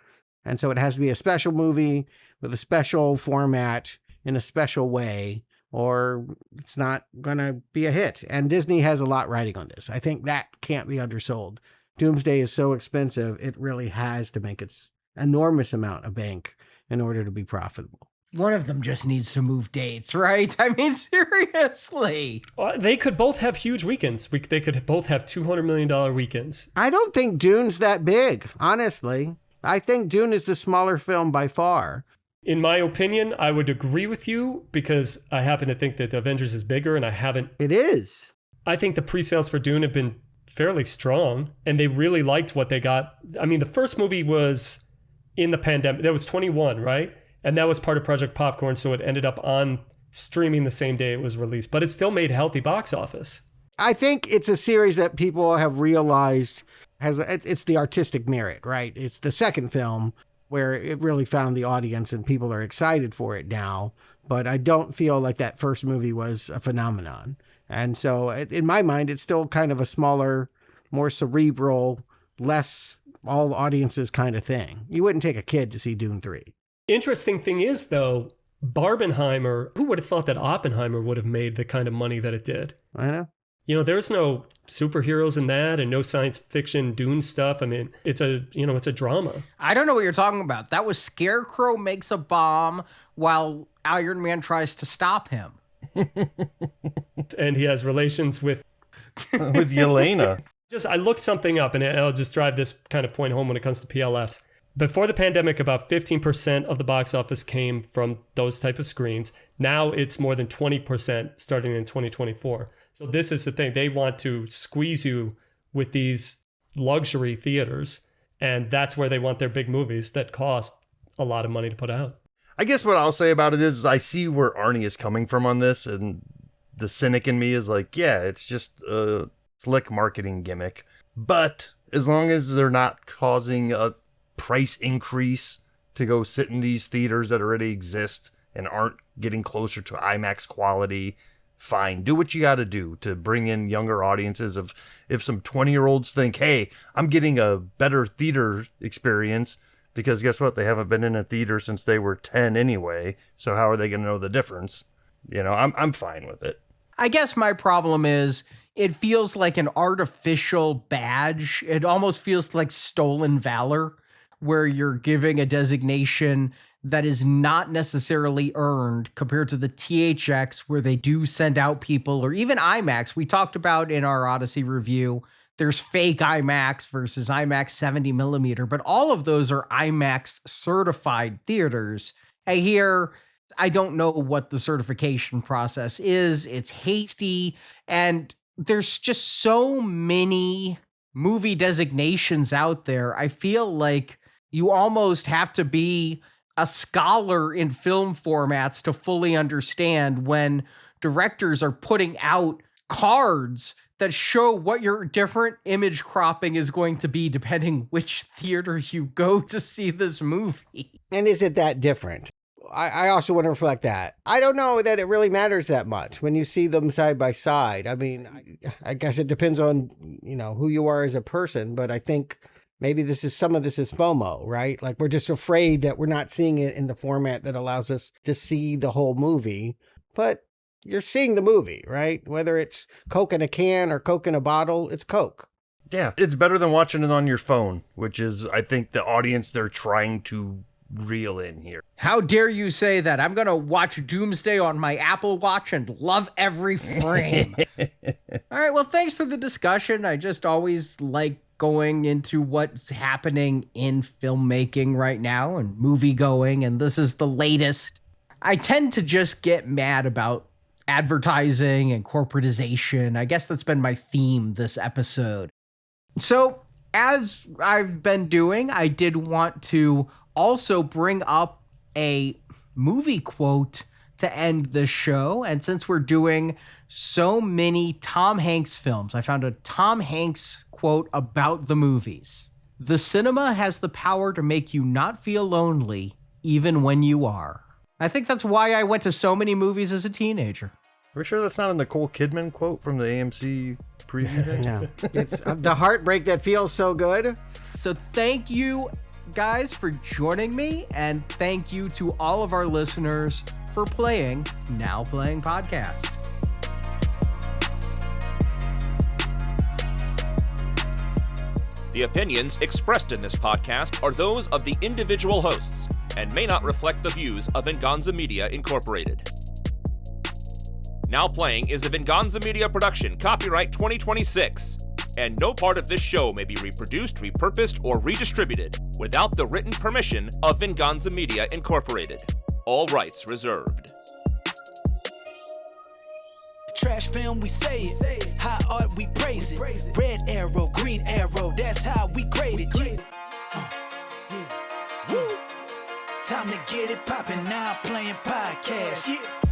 [SPEAKER 3] And so it has to be a special movie with a special format in a special way, or it's not going to be a hit. And Disney has a lot riding on this. I think that can't be undersold. Doomsday is so expensive, it really has to make its enormous amount of bank in order to be profitable.
[SPEAKER 2] One of them just needs to move dates, right? I mean, seriously.
[SPEAKER 5] They could both have huge weekends. They could both have $200 million weekends.
[SPEAKER 3] I don't think Dune's that big, honestly. I think Dune is the smaller film by far.
[SPEAKER 5] In my opinion, I would agree with you because I happen to think that Avengers is bigger, and I haven't.
[SPEAKER 3] It is.
[SPEAKER 5] I think the pre-sales for Dune have been fairly strong, and they really liked what they got. I mean, the first movie was in the pandemic. That was 21, right? And that was part of Project Popcorn, so it ended up on streaming the same day it was released. But it still made healthy box office.
[SPEAKER 3] I think it's a series that people have realized it's the artistic merit, right? It's the second film where it really found the audience and people are excited for it now. But I don't feel like that first movie was a phenomenon. And so in my mind, it's still kind of a smaller, more cerebral, less all audiences kind of thing. You wouldn't take a kid to see Dune 3.
[SPEAKER 5] Interesting thing is, though, Barbenheimer, who would have thought that Oppenheimer would have made the kind of money that it did?
[SPEAKER 3] I know.
[SPEAKER 5] There's no superheroes in that and no science fiction Dune stuff. I mean, it's a drama.
[SPEAKER 2] I don't know what you're talking about. That was Scarecrow makes a bomb while Iron Man tries to stop him.
[SPEAKER 5] And he has relations with
[SPEAKER 4] Yelena.
[SPEAKER 5] I looked something up, and I'll just drive this kind of point home when it comes to PLFs. Before the pandemic, about 15% of the box office came from those type of screens. Now it's more than 20% starting in 2024. So this is the thing. They want to squeeze you with these luxury theaters, and that's where they want their big movies that cost a lot of money to put out.
[SPEAKER 4] I guess what I'll say about it is I see where Arnie is coming from on this, and the cynic in me is like, yeah, it's just a slick marketing gimmick. But as long as they're not causing a price increase to go sit in these theaters that already exist and aren't getting closer to IMAX quality, fine. Do what you got to do to bring in younger audiences. If some 20-year-olds think, hey, I'm getting a better theater experience, because guess what? They haven't been in a theater since they were 10 anyway. So how are they going to know the difference? You know, I'm fine with it.
[SPEAKER 2] I guess my problem is it feels like an artificial badge. It almost feels like stolen valor, where you're giving a designation that is not necessarily earned compared to the THX, where they do send out people, or even IMAX. We talked about in our Odyssey review, there's fake IMAX versus IMAX 70 millimeter, but all of those are IMAX certified theaters. And here, I don't know what the certification process is. It's hasty, and there's just so many movie designations out there. I feel like you almost have to be a scholar in film formats to fully understand when directors are putting out cards that show what your different image cropping is going to be depending which theater you go to see this movie.
[SPEAKER 3] And is it that different? I also want to reflect that. I don't know that it really matters that much when you see them side by side. I mean, I guess it depends on, who you are as a person, but I think maybe some of this is FOMO, right? Like, we're just afraid that we're not seeing it in the format that allows us to see the whole movie. But you're seeing the movie, right? Whether it's Coke in a can or Coke in a bottle, it's Coke.
[SPEAKER 4] Yeah, it's better than watching it on your phone, which is, I think, the audience they're trying to reel in here.
[SPEAKER 2] How dare you say that? I'm going to watch Doomsday on my Apple Watch and love every frame. All right, well, thanks for the discussion. I just always like going into what's happening in filmmaking right now and movie going, and this is the latest. I tend to just get mad about advertising and corporatization. I guess that's been my theme this episode. So, as I've been doing, I did want to also bring up a movie quote to end the show. And since we're doing so many Tom Hanks films, I found a Tom Hanks quote about the movies. The cinema has the power to make you not feel lonely, even when you are. I think that's why I went to so many movies as a teenager.
[SPEAKER 4] Are we sure that's not a Nicole Kidman quote from the AMC preview day?
[SPEAKER 3] Yeah. It's the heartbreak that feels so good.
[SPEAKER 2] So thank you guys for joining me, and thank you to all of our listeners for playing Now Playing Podcast.
[SPEAKER 8] The opinions expressed in this podcast are those of the individual hosts and may not reflect the views of Venganza Media Incorporated. Now Playing is a Venganza Media production, copyright 2026. And no part of this show may be reproduced, repurposed, or redistributed without the written permission of Venganza Media Incorporated. All rights reserved.
[SPEAKER 1] Trash film, we say it. High art, we praise it. Red arrow, green arrow, that's how we grade it. Woo. Time to get it poppin', Now Playing Podcast. Yeah.